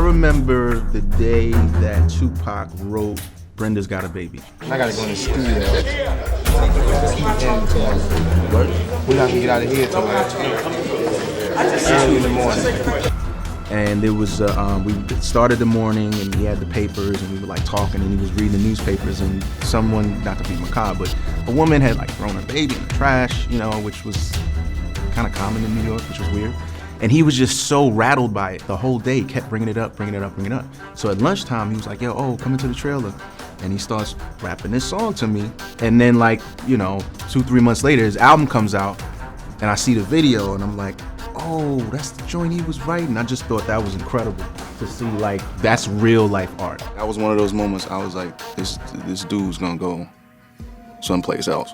remember the day that Tupac wrote Brenda's Got a Baby. I gotta go in the studio. We're not gonna get out of here till early in the morning. And it was, we started the morning and he had the papers and we were like talking and he was reading the newspapers and someone, not to be macabre, but a woman had like thrown her baby in the trash, you know, which was kind of common in New York, which was weird. And he was just so rattled by it the whole day. He kept bringing it up. So at lunchtime, he was like, yo, come into the trailer. And he starts rapping this song to me. And then like, 2-3 months later, his album comes out and I see the video and I'm like, oh, that's the joint he was writing. I just thought that was incredible to see, like, that's real life art. That was one of those moments I was like, this dude's gonna go someplace else.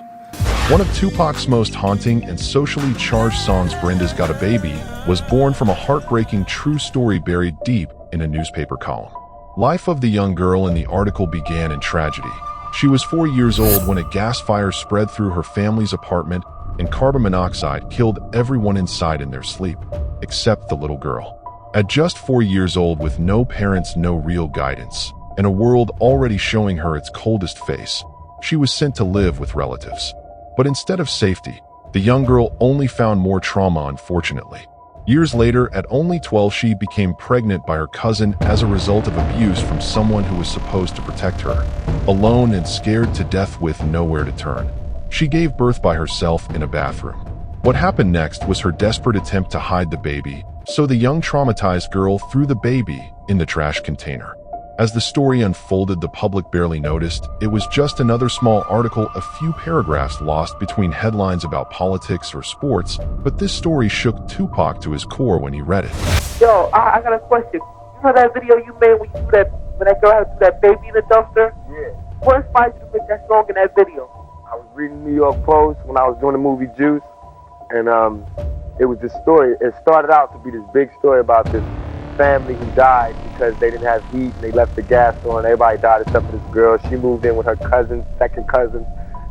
One of Tupac's most haunting and socially charged songs, Brenda's Got a Baby, was born from a heartbreaking true story buried deep in a newspaper column. Life of the young girl in the article began in tragedy. She was 4 years old when a gas fire spread through her family's apartment and carbon monoxide killed everyone inside in their sleep, except the little girl. At just 4 years old, with no parents, no real guidance, and a world already showing her its coldest face, she was sent to live with relatives. But instead of safety, the young girl only found more trauma, unfortunately. Years later, at only 12, she became pregnant by her cousin as a result of abuse from someone who was supposed to protect her. Alone and scared to death with nowhere to turn, she gave birth by herself in a bathroom. What happened next was her desperate attempt to hide the baby, so the young traumatized girl threw the baby in the trash container. As the story unfolded, the public barely noticed. It was just another small article, a few paragraphs lost between headlines about politics or sports, but this story shook Tupac to his core when he read it. Yo, I got a question. You know that video you made when that girl had that baby in the dumpster? Yeah. What inspired you to make that song in that video? I was reading New York Post when I was doing the movie Juice, and it was this story. It started out to be this big story about this family who died because they didn't have heat and they left the gas on. Everybody died except for this girl. She moved in with her cousin, second cousin.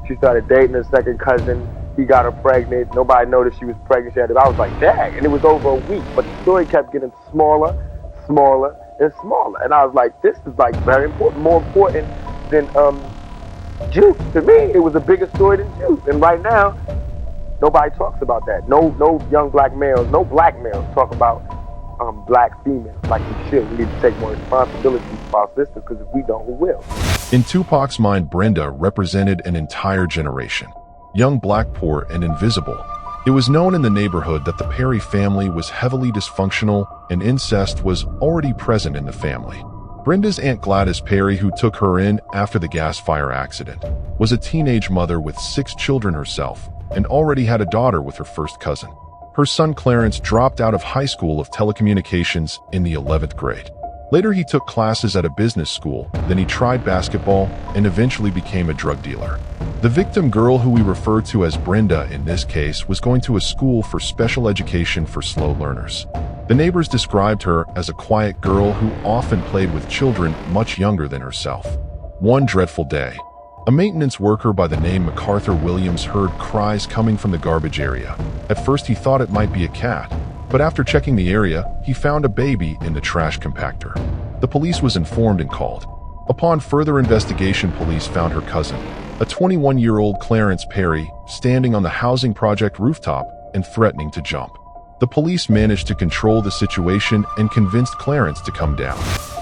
She started dating her second cousin. He got her pregnant. Nobody noticed she was pregnant. I was like, dang. And it was over a week, but the story kept getting smaller, smaller, and smaller. And I was like, this is like very important, more important than Juice. To me, it was a bigger story than Juice. And right now, nobody talks about that. No young black males, no black males talk about black females like we should. We need to take more responsibility for our sisters, because if we don't, who will? In Tupac's mind, Brenda represented an entire generation. Young, black, poor, and invisible. It was known in the neighborhood that the Perry family was heavily dysfunctional and incest was already present in the family. Brenda's Aunt Gladys Perry, who took her in after the gas fire accident, was a teenage mother with 6 children herself and already had a daughter with her first cousin. Her son Clarence dropped out of high school of telecommunications in the 11th grade. Later, he took classes at a business school, then he tried basketball and eventually became a drug dealer. The victim girl, who we refer to as Brenda in this case, was going to a school for special education for slow learners. The neighbors described her as a quiet girl who often played with children much younger than herself. One dreadful day, a maintenance worker by the name MacArthur Williams heard cries coming from the garbage area. At first, he thought it might be a cat, but after checking the area, he found a baby in the trash compactor. The police was informed and called. Upon further investigation, police found her cousin, a 21-year-old Clarence Perry, standing on the housing project rooftop and threatening to jump. The police managed to control the situation and convinced Clarence to come down.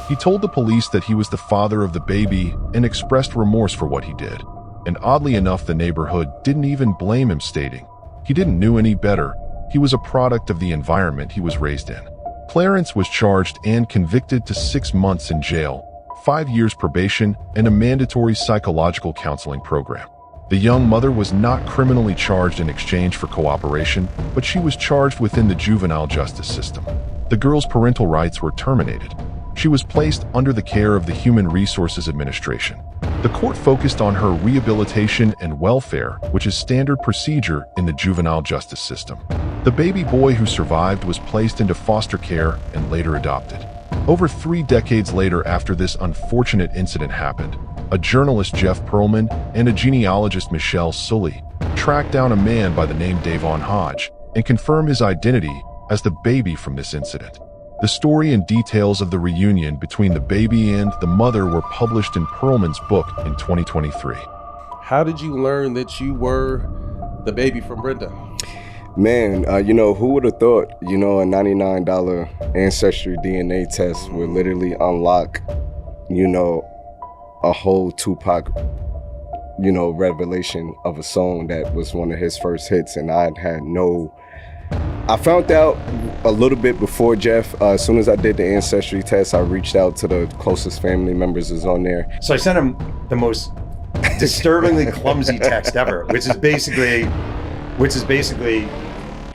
He told the police that he was the father of the baby and expressed remorse for what he did. And oddly enough, the neighborhood didn't even blame him, stating he didn't know any better. He was a product of the environment he was raised in. Clarence was charged and convicted to 6 months in jail, 5 years probation, and a mandatory psychological counseling program. The young mother was not criminally charged in exchange for cooperation, but she was charged within the juvenile justice system. The girl's parental rights were terminated. She was placed under the care of the Human Resources Administration. The court focused on her rehabilitation and welfare, which is standard procedure in the juvenile justice system. The baby boy who survived was placed into foster care and later adopted. Over 3 decades later, after this unfortunate incident happened, a journalist, Jeff Pearlman, and a genealogist, Michelle Sully, tracked down a man by the name Davonn Hodge and confirmed his identity as the baby from this incident. The story and details of the reunion between the baby and the mother were published in Perlman's book in 2023. How did you learn that you were the baby from Brenda? Man, who would have thought, a $99 ancestry DNA test would literally unlock, a whole Tupac, revelation of a song that was one of his first hits. And I found out a little bit before Jeff. As soon as I did the ancestry test, I reached out to the closest family members is on there. So I sent him the most disturbingly clumsy text ever, which is basically,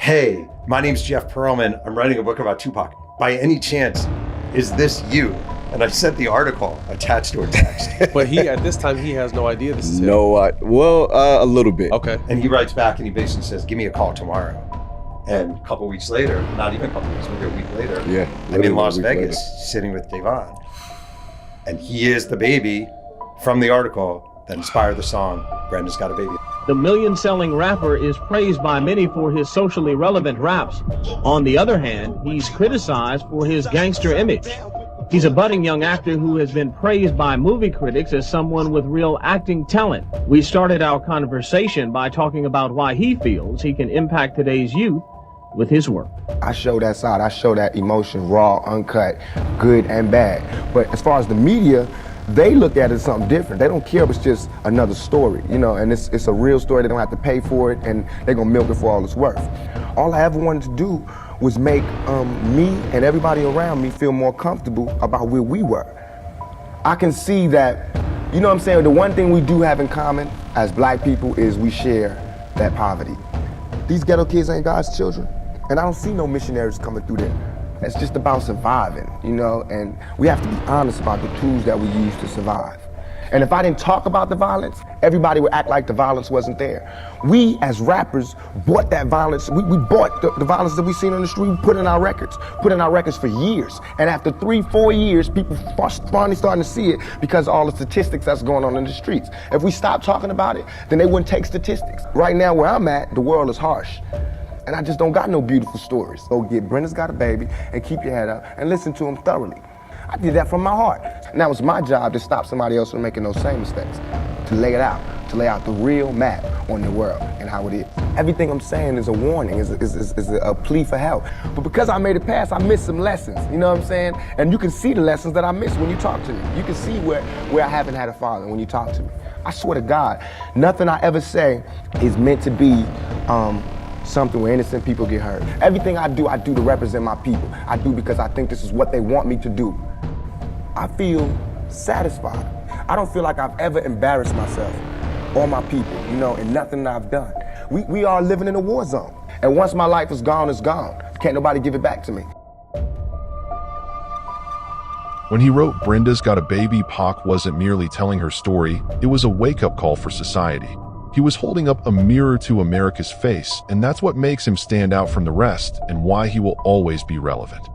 hey, my name's Jeff Perlman. I'm writing a book about Tupac. By any chance, is this you? And I sent the article attached to a text. But at this time, he has no idea this is him. No, a little bit. Okay. And he writes back and he basically says, give me a call tomorrow. And a couple weeks later, not even a couple weeks, maybe a week later, Yeah, I'm in Las literally a week Vegas sitting with Davonn. And he is the baby from the article that inspired the song, Brenda's Got a Baby. The million-selling rapper is praised by many for his socially relevant raps. On the other hand, he's criticized for his gangster image. He's a budding young actor who has been praised by movie critics as someone with real acting talent. We started our conversation by talking about why he feels he can impact today's youth with his work. I show that side. I show that emotion, raw, uncut, good and bad. But as far as the media, they look at it as something different. They don't care if it's just another story, and it's a real story. They don't have to pay for it, and they're gonna milk it for all it's worth. All I ever wanted to do was make me and everybody around me feel more comfortable about where we were. I can see that, the one thing we do have in common as black people is we share that poverty. These ghetto kids ain't God's children, and I don't see no missionaries coming through there. It's just about surviving, and we have to be honest about the tools that we use to survive. And if I didn't talk about the violence, everybody would act like the violence wasn't there. We, as rappers, bought that violence. We bought the violence that we seen on the street, we put in our records for years. And after 3-4 years, people finally starting to see it because of all the statistics that's going on in the streets. If we stopped talking about it, then they wouldn't take statistics. Right now, where I'm at, the world is harsh. And I just don't got no beautiful stories. So get Brenda's Got a Baby and keep your head up and listen to them thoroughly. I did that from my heart. Now it's my job to stop somebody else from making those same mistakes, to lay it out, to lay out the real map on the world and how it is. Everything I'm saying is a warning, is a plea for help. But because I made it past, I missed some lessons, you know what I'm saying? And you can see the lessons that I missed when you talk to me. You can see where I haven't had a father when you talk to me. I swear to God, nothing I ever say is meant to be something where innocent people get hurt. Everything I do to represent my people. I do because I think this is what they want me to do. I feel satisfied. I don't feel like I've ever embarrassed myself or my people, in nothing that I've done. We are living in a war zone. And once my life is gone, it's gone. Can't nobody give it back to me. When he wrote Brenda's Got a Baby, Pac wasn't merely telling her story, it was a wake-up call for society. He was holding up a mirror to America's face, and that's what makes him stand out from the rest and why he will always be relevant.